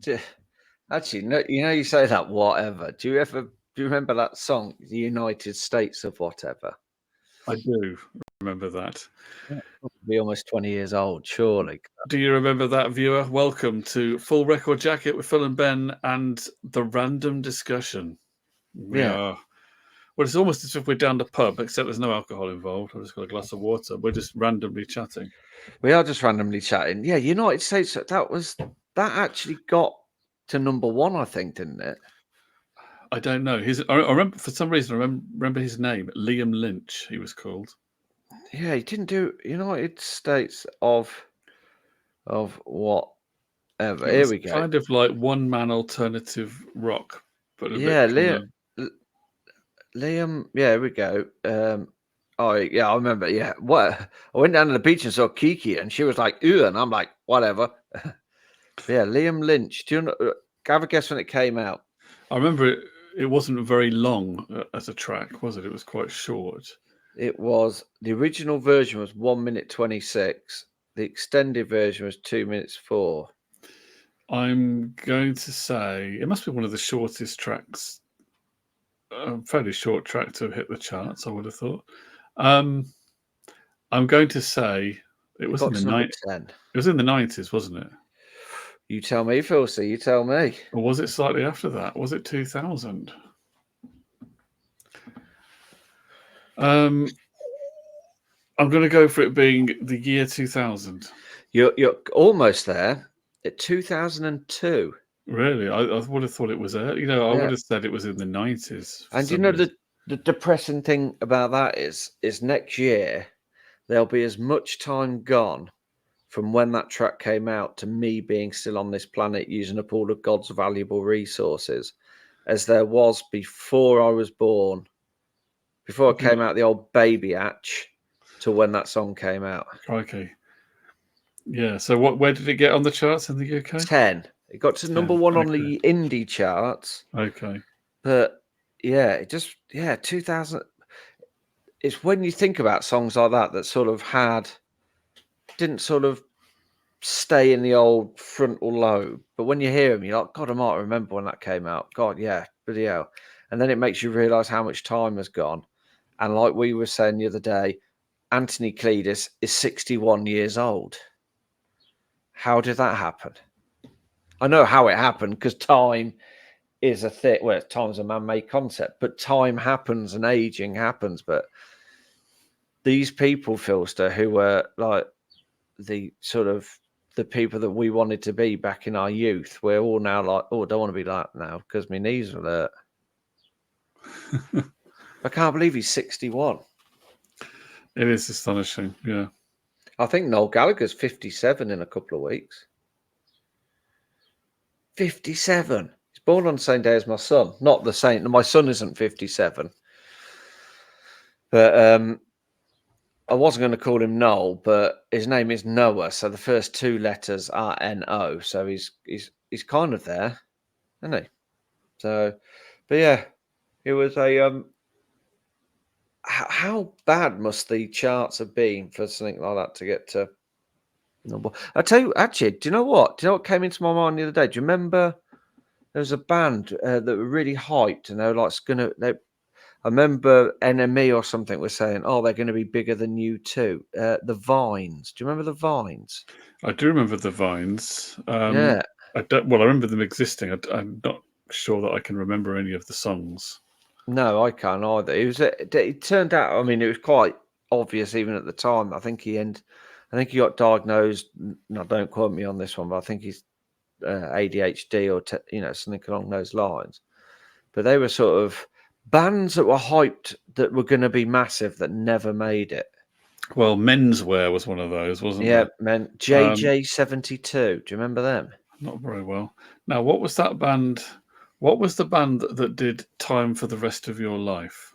d- Actually, no, you say that whatever. Do you remember that song, "The United States of Whatever"? I do remember that. Yeah, probably almost 20 years old, surely. Do you remember that, viewer? Welcome to Full Record Jacket with Phil and Ben and the random discussion. We Yeah, are. Well, it's almost as if we're down the pub, except there's no alcohol involved. I've just got a glass of water. We're just randomly chatting. we are just randomly chatting. Yeah, United States. That actually got to number one, I think, didn't it? I don't know. I remember for some reason. Remember his name, Liam Lynch. He was called. Yeah, he didn't do United States of whatever. It Here was we go. kind of like one-man alternative rock, but a bit Yeah, kind Liam. of. Liam. Yeah, here we go. Oh yeah, I remember. Yeah, what? I went down to the beach and saw Kiki, and she was like, "Ooh," and I'm like, "Whatever." Yeah, Liam Lynch. Do you know? Have a guess when it came out. I remember it. It wasn't very long as a track, was it? It was quite short. It was the original version was 1 minute 26. The extended version was 2 minutes 4. I'm going to say it must be one of the shortest tracks, a fairly short track to hit the charts, I would have thought. Um, I'm going to say it It was in got the to number night. 10. It was in the 90s, wasn't it? You tell me, Phil. So you tell me. Or was it slightly after that? Was it 2000? Um, I'm going to go for it being the year 2000. You're almost there. At 2002. Really, I would have thought it was early. I would Yeah. have said it was in the 90s for And some reason. the depressing thing about that is next year there'll be as much time gone from when that track came out to me being still on this planet using up all of God's valuable resources as there was before I was born, before it Yeah, came out the old baby hatch to when that song came out. crikey. Yeah. So Where did it get on the charts in the UK? 10. It got to number 10. one on Okay. the indie charts, Okay. but yeah, 2000. It's when you think about songs like that sort of didn't sort of stay in the old frontal lobe. But when you hear them, you're like, God, I might remember when that came out. God, yeah, bloody hell. And then it makes you realise how much time has gone. And like we were saying the other day, Anthony Cleedus is 61 years old. How did that happen? I know how it happened because time is a thing. Well, time's a man-made concept, but time happens and aging happens. But these people, Philster, who were like the sort of the people that we wanted to be back in our youth, we're all now like, oh, I don't want to be like that now because my knees are hurt. I can't believe he's 61. It is astonishing. Yeah. I think Noel Gallagher's 57 in a couple of weeks. 57. He's born on the same day as my son. Not the same. My son isn't 57. But I wasn't going to call him Noel, but his name is Noah, so the first two letters are N-O. So he's kind of there, isn't he? So, but yeah, it was a how bad must the charts have been for something like that to get to number? I tell you, actually, do you know what? Do you know what came into my mind the other day? Do you remember there was a band that were really hyped and they were like I remember NME or something was saying, "Oh, they're going to be bigger than you too." The Vines. Do you remember the Vines? I do remember the Vines. Yeah. I don't. Well, I remember them existing. I'm not sure that I can remember any of the songs. No, I can't either. It turned out. I mean, it was quite obvious even at the time. I think he got diagnosed. No, don't quote me on this one, but I think he's ADHD or something along those lines. But they were sort of bands that were hyped that were going to be massive that never made it. Well, Menswear was one of those, wasn't Yeah, there? man. JJ72. Do you remember them? Not very well. Now, what was that band? What was the band that did "Time for the Rest of Your Life"?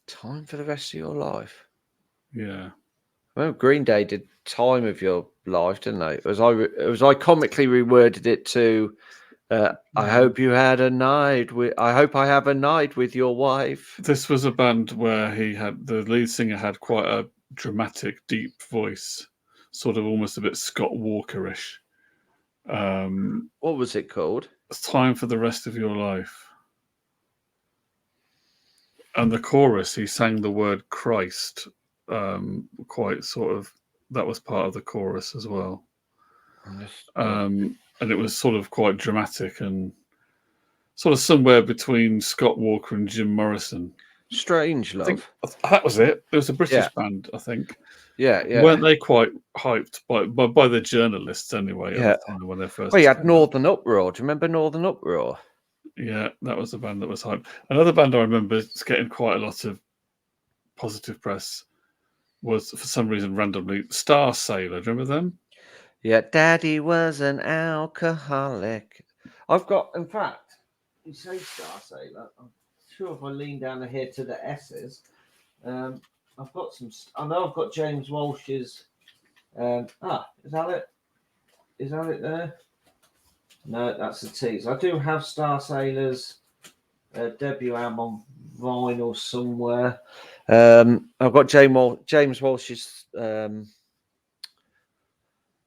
Time for the rest of your life. Yeah. Well, Green Day did "Time of Your Life," didn't they? I comically reworded it to I hope you had a night with. I hope I have a night with your wife. This was a band where the lead singer had quite a dramatic, deep voice, sort of almost a bit Scott Walker-ish. What was it called? It's Time for the Rest of Your Life. And the chorus, he sang the word Christ, quite sort of, that was part of the chorus as well. And it was sort of quite dramatic and sort of somewhere between Scott Walker and Jim Morrison. Strange I think Love. that was it. It was a British Yeah. band, I think. Yeah, Weren't they quite hyped by the journalists anyway at the yeah. time when they first Well, you had came out? Northern Uproar. Do you remember Northern Uproar? Yeah, that was the band that was hyped. Another band I remember is getting quite a lot of positive press was, for some reason, randomly, Star Sailor. Do you remember them? Yeah, Daddy was an alcoholic. I've got, in fact, you say Star Sailor. I'm sure if I lean down here to the S's, I've got some. I know I've got James Walsh's. Is that it? Is that it there? No, that's the T's. I do have Star Sailor's debut album on vinyl somewhere. I've got James Walsh's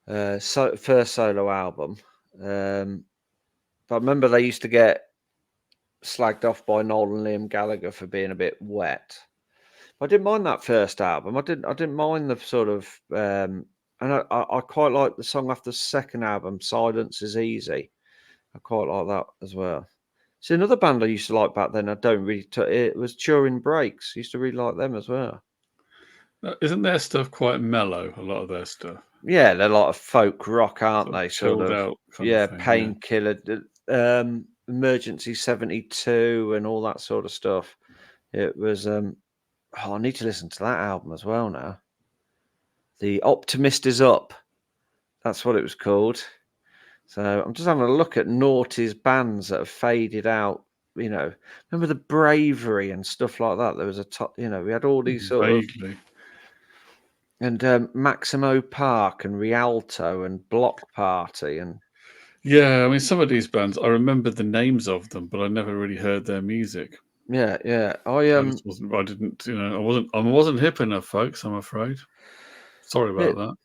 first solo album. But I remember they used to get slagged off by Noel and Liam Gallagher for being a bit wet. I didn't mind that first album. I didn't mind the sort of and I quite like the song off the second album, Silence is Easy. I quite like that as well. See, another band I used to like back then, I don't really it was Turing Breaks. I used to really like them as well. Isn't their stuff quite mellow, a lot of their stuff? Yeah, they're like a folk rock, aren't Sort of they? chilled out kind of thing, yeah. Painkiller, Emergency 72 and all that sort of stuff. It was I need to listen to that album as well now. The Optimist is Up. That's what it was called. So I'm just having a look at naughty's bands that have faded out. You know, remember the Bravery and stuff like that? There was a top, we had all these sort Vaguely. of, and Maximo Park and Rialto and Block Party and Yeah, I mean, some of these bands, I remember the names of them, but I never really heard their music. yeah. I just wasn't. I didn't. I wasn't hip enough, folks. I'm afraid. Sorry about that.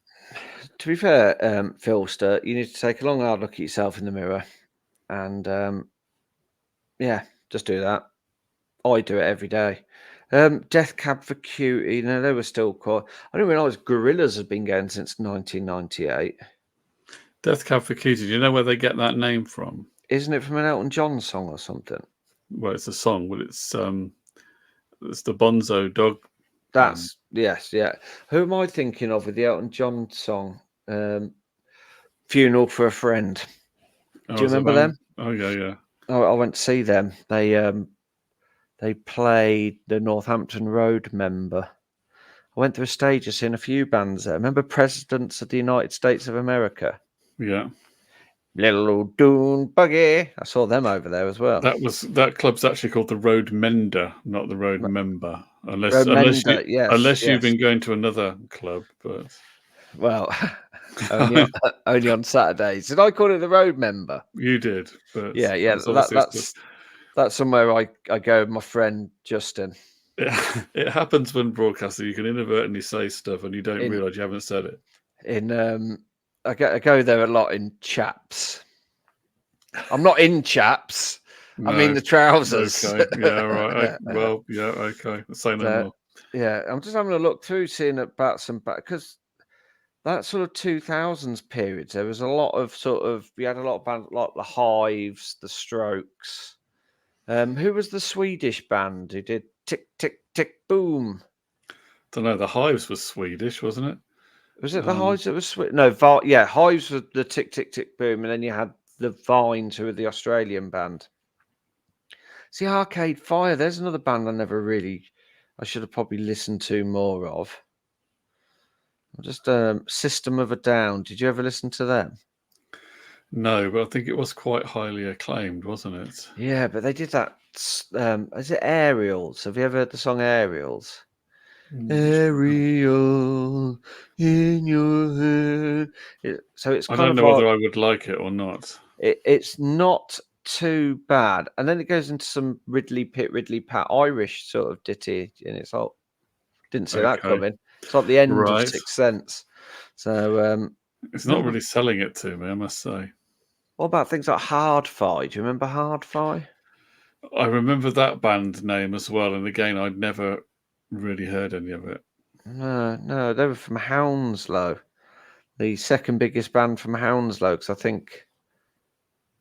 To be fair, Philster, you need to take a long hard look at yourself in the mirror, and just do that. I do it every day. Death Cab for Cutie, they were still quite. I didn't realise Gorillaz had been going since 1998. Death Cab for Cutie. Do you know where they get that name from? Isn't it from an Elton John song or something? Well, it's a song, but it's the Bonzo Dog. That's yes, yeah. Who am I thinking of with the Elton John song? Funeral for a Friend. Do you remember them? Oh yeah. I went to see them. They played the Northampton Road Member. I went through a stage of seeing a few bands there. Remember Presidents of the United States of America? Yeah. Little old Dune Buggy. I saw them over there as well. That club's actually called the Road Mender, not the Road Member. Unless you've been going to another club, but well, only on Saturdays. Did I call it the Road Member? You did, but yeah. That's somewhere I go with my friend Justin. It happens when broadcasting. You can inadvertently say stuff and you don't realise you haven't said it. I go there a lot in chaps. I'm not in chaps. No, I mean the trousers. Okay. Yeah, right. Well, yeah, okay. Say no more. Yeah, I'm just having a look through, seeing about some because that sort of 2000s periods, there was a lot of we had a lot of bands like the Hives, the Strokes. Who was the Swedish band who did Tick Tick Tick Boom? Don't know. The Hives was Swedish, wasn't it? Was it the Hives that was Swedish? No, Hives was the Tick Tick Tick Boom, and then you had the Vines, who were the Australian band. See, Arcade Fire, there's another band I should have probably listened to more of. Just System of a Down. Did you ever listen to them? No, but I think it was quite highly acclaimed, wasn't it? Yeah, but they did that. Is it Aerials? Have you ever heard the song Aerials? Aerial in your head. So it's kind of. I don't know whether I would like it or not. It's not too bad, and then it goes into some Ridley Pat Irish sort of ditty, and it's like didn't see that coming. It's like the end of Sixth Sense. So it's not really selling it to me, I must say. What about things like Hard-Fi? Do you remember Hard-Fi? I remember that band name as well, and again, I'd never really heard any of it. No, they were from Hounslow, the second biggest band from Hounslow, because I think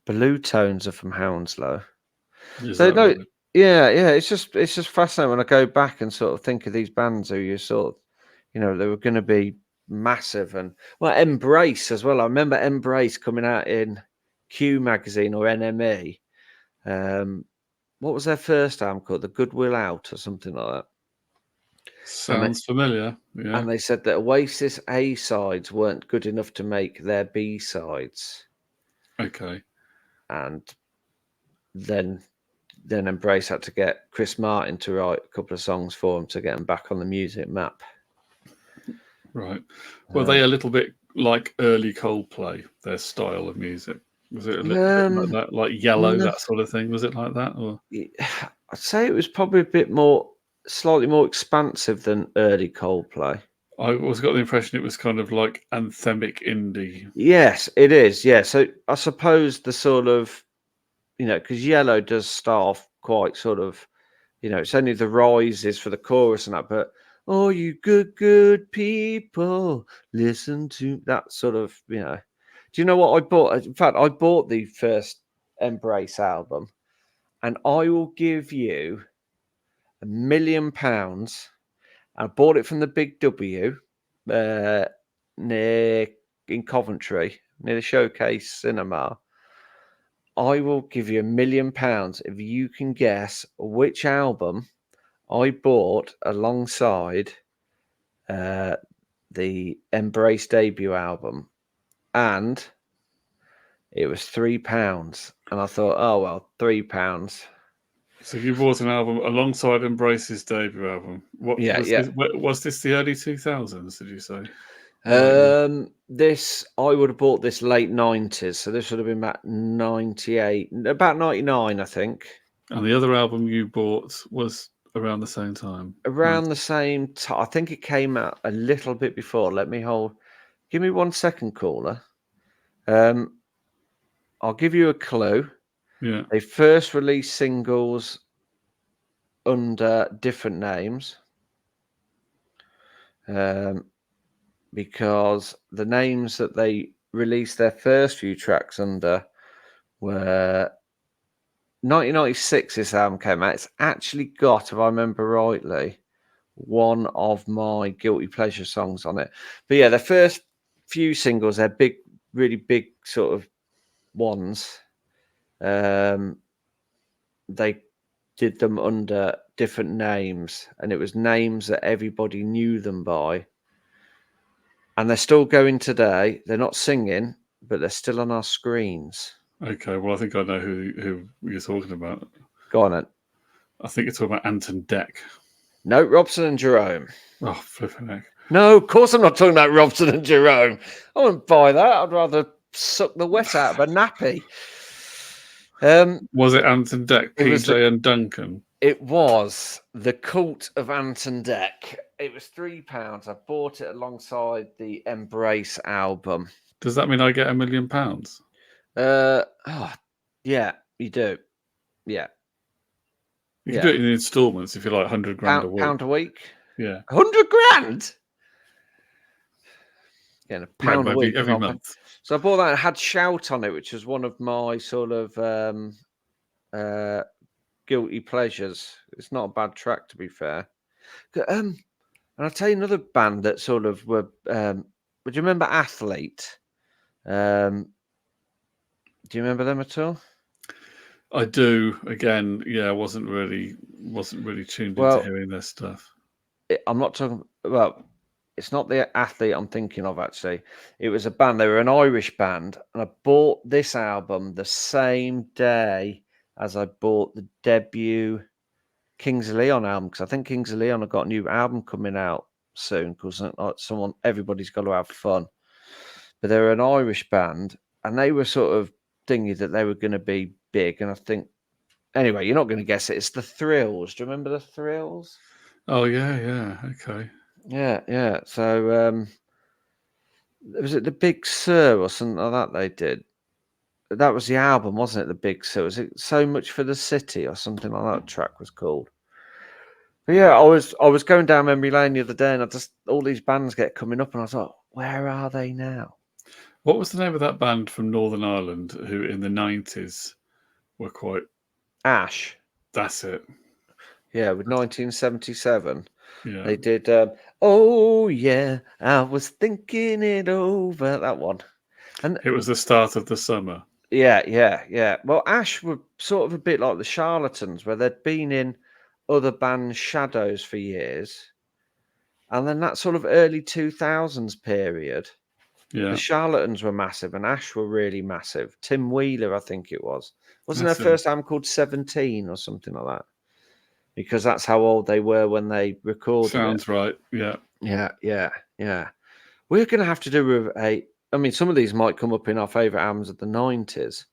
Blue Tones are from Hounslow. Is So that no, right? yeah, it's just fascinating when I go back and sort of think of these bands who you sort of, they were going to be massive, and well, Embrace as well. I remember Embrace coming out in Q magazine or NME. What was their first album called? The Goodwill Out or something like that. And they, Sounds familiar. Yeah. and they said that Oasis A sides weren't good enough to make their B sides, Okay. and then Embrace had to get Chris Martin to write a couple of songs for them to get them back on the music map. Right. Were they a little bit like early Coldplay, their style of music? Was it a little bit like that, like Yellow, No, that sort of thing? Was it like that? Or I'd say it was probably a bit more, slightly more expansive than early Coldplay. I always got the impression it was kind of like anthemic indie. Yes, it is. Yeah, so I suppose the sort of, because Yellow does start off quite sort of, it's only the rises for the chorus and that, but oh, you good people, listen to that sort of, Do you know what I bought? In fact, I bought the first Embrace album, and I will give you £1,000,000. I bought it from the Big W near in Coventry, near the Showcase Cinema. I will give you £1,000,000 if you can guess which album I bought alongside the Embrace debut album, and it was £3. And I thought, oh well, £3. So you bought an album alongside Embrace's debut album. What Yeah, was yeah. this? Was this the early 2000s? Did you say? Late This I would have bought this late 90s, so this would have been about 98, about 99, I think. And the other album you bought was around the same time. Around the same time. I think it came out a little bit before. Give me 1 second, caller. I'll give you a clue. Yeah. They first released singles under different names. Because the names that they released their first few tracks under were 1996. This album came out. It's actually got, if I remember rightly, one of my guilty pleasure songs on it. But yeah, the first few singles, they're big, really big sort of ones. They did them under different names, and it was names that everybody knew them by. And they're still going today. They're not singing, but they're still on our screens. Okay. Well, I think I know who you're talking about. Go on, then. I think you're talking about Anton Deck. No, Robson and Jerome. Oh, flipping heck. No, of course I'm not talking about Robson and Jerome. I wouldn't buy that. I'd rather suck the wet out of a nappy. Was it Anton Deck, PJ, and Duncan? It was the Cult of Anton Deck. It was £3. I bought it alongside the Embrace album. Does that mean I get £1,000,000? Yeah, you do. Yeah. You can do it in installments if you like, 100 grand a week. Pound a week? Yeah. 100 grand? Yeah, £1 a week. Every month. So I bought that and had Shout on it, which was one of my sort of guilty pleasures. It's not a bad track, to be fair. And I'll tell you another band that sort of were. Would you remember Athlete? Do you remember them at all? I do. Again, yeah, I wasn't really tuned into hearing their stuff. I'm not talking about. It's not the Athlete I'm thinking of, actually. It was a band. They were an Irish band, and I bought this album the same day as I bought the debut Kings of Leon album, because I think Kings of Leon have got a new album coming out soon, because everybody's got to have fun. But they're an Irish band, and they were sort of thinking that they were going to be big, and I think, anyway, you're not going to guess it. It's the Thrills. Do you remember the Thrills? Oh yeah, okay. Yeah. So was it the Big Sur or something like that they did? that was the album, wasn't it? The Big Seal. Was it So Much for the City or something like that? Track was called. But yeah, I was going down memory lane the other day, and I just all these bands get coming up, and I thought, where are they now? What was the name of that band from Northern Ireland who in the 90s were quite... Ash. That's it. Yeah, with 1977. Yeah. They did, oh yeah, I was thinking it over, that one. And It was the start of the summer. yeah. Well, Ash were sort of a bit like the Charlatans, where they'd been in other bands' shadows for years. And then that sort of early 2000s period, the Yeah, Charlatans were massive and Ash were really massive. Tim Wheeler, I think it was. Wasn't their that's it. first album called 17 or something like that? Because that's how old they were when they recorded it. Sounds right. Yeah. Yeah. We're going to have to do with I mean, some of these might come up in our favourite albums of the 90s,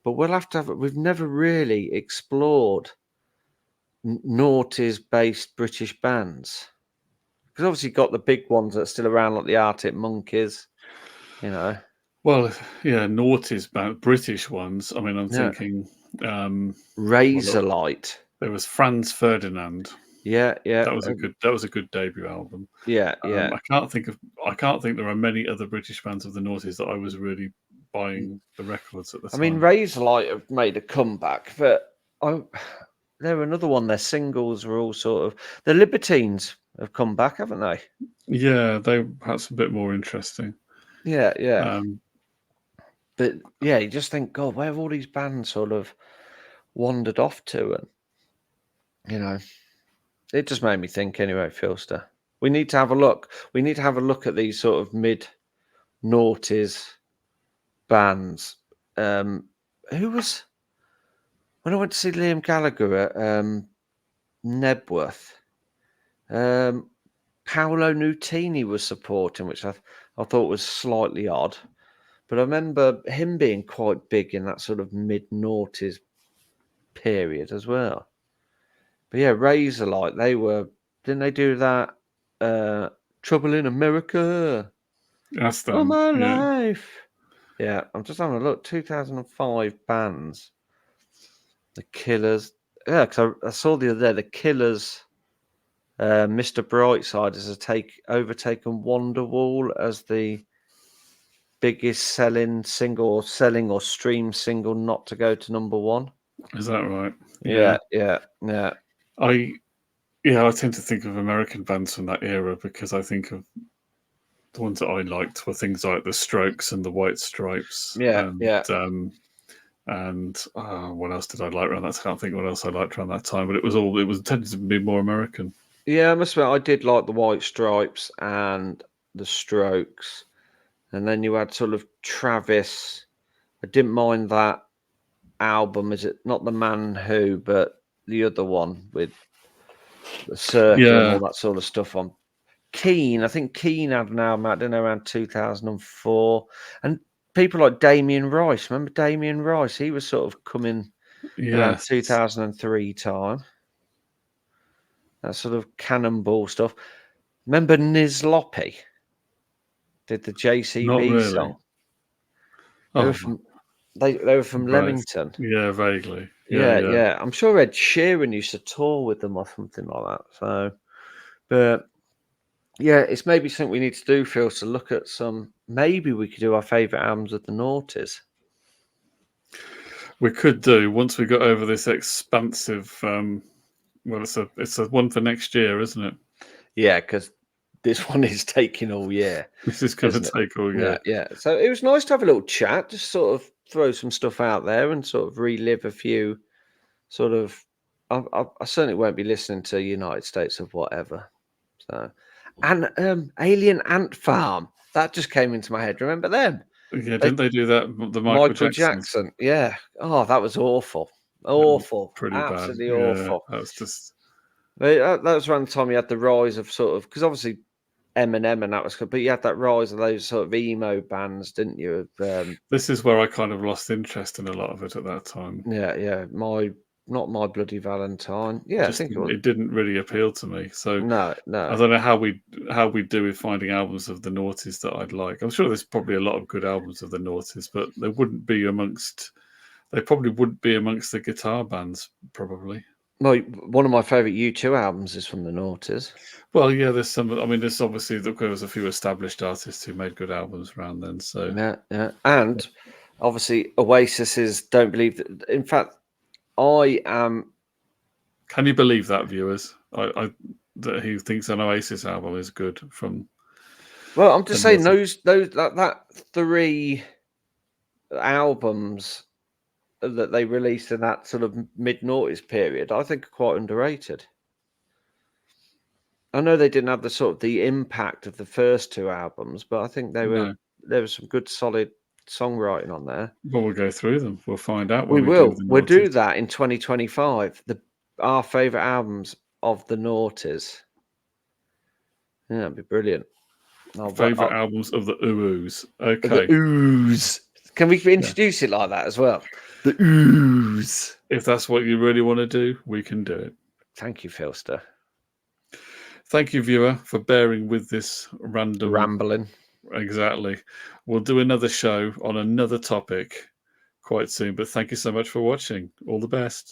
but we'll have to have, we've never really explored noughties-based British bands. Because obviously got the big ones that are still around, like the Arctic Monkeys, you know. Well, yeah, noughties band, British ones. I mean, I'm Yeah. thinking Razorlight. there was Franz Ferdinand. Yeah. That was a good debut album. Yeah. I can't think there are many other British bands of the noughties that I was really buying the records at the I time. mean, Razorlight have made a comeback, but they're another one. Their singles were all sort of... The Libertines have come back, haven't they? Yeah, they perhaps a bit more interesting. Yeah. But yeah, you just think, God, where have all these bands sort of wandered off to? And you know, it just made me think anyway, Philster. We need to have a look. We need to have a look at these sort of mid noughties bands. Who was when I went to see Liam Gallagher at Nebworth? Paolo Nutini was supporting, which I thought was slightly odd. But I remember him being quite big in that sort of mid noughties period as well. But yeah, Razorlight, didn't they do that? Trouble in America, That's all them. my Yeah. life. Yeah, I'm just having a look. 2005 bands. The Killers. Yeah, because I saw the other day the Killers. Mr. Brightside has overtaken Wonderwall as the biggest selling or stream single not to go to number one. Is that right? Yeah. I tend to think of American bands from that era because I think of the ones that I liked were things like the Strokes and the White Stripes. Yeah. And what else did I like around that? I can't think what else I liked around that time, but it was tended to be more American. Yeah, I must admit, I did like the White Stripes and the Strokes. And then you had sort of Travis. I didn't mind that album. Is it not The Man Who, but the other one with the circle and all that sort of stuff on? Keane, I think Keane had an album out, I don't know, around 2004. And people like Damien Rice. Remember Damien Rice? He was sort of coming around 2003 time. That sort of Cannonball stuff. Remember Nizloppy? Did the JCB Not really. song? They were from right. Leamington. Yeah, vaguely. Yeah. I'm sure Ed Sheeran used to tour with them or something like that. So, but yeah, it's maybe something we need to do, Phil, to look at some. Maybe we could do our favourite albums of the noughties. We could do once we got over this expansive. Well, it's a one for next year, isn't it? Yeah, because this one is taking all year. This is going to take all year. Yeah. So it was nice to have a little chat, just sort of throw some stuff out there and sort of relive a few sort of... I certainly won't be listening to United States of Whatever. So, and Alien Ant Farm, that just came into my head. Remember them? Yeah, didn't they do that? The Michael Jackson. Jackson. Yeah. Oh, that was awful. Awful. Pretty Absolutely bad. awful. Yeah, that was just... That was around the time you had the rise of sort of... Because obviously Eminem and that was good, but you had that rise of those sort of emo bands, didn't you? This is where I kind of lost interest in a lot of it at that time. Yeah. Not My Bloody Valentine. Yeah, I Just think it was. it didn't really appeal to me. So No, I no. don't know how we do with finding albums of the noughties that I'd like. I'm sure there's probably a lot of good albums of the noughties, but they wouldn't be amongst. They probably wouldn't be amongst the guitar bands, probably. Well, one of my favourite U2 albums is from the noughties. Well, yeah, there's some. I mean, there's obviously there was a few established artists who made good albums around then. So Yeah, yeah. And obviously Oasis's Don't Believe That. In fact, I am. can you believe that, viewers? That he thinks an Oasis album is good from Well, I'm the just saying noughties. that 3 albums that they released in that sort of mid-noughties period, I think are quite underrated. I know they didn't have the sort of the impact of the first 2 albums, but I think No, there was some good solid songwriting on there. well, we'll go through them. We'll find out when We we do will. the We'll do noughties. that in 2025. Our favourite albums of the noughties. Yeah, it'd be brilliant. Favorite albums of the Uus. The Okay, ooze. Can we yeah. introduce it like that as well? The ooze. If that's what you really want to do, we can do it. Thank you, Philster. Thank you, viewer, for bearing with this random. Rambling. Exactly. We'll do another show on another topic quite soon. But thank you so much for watching. All the best.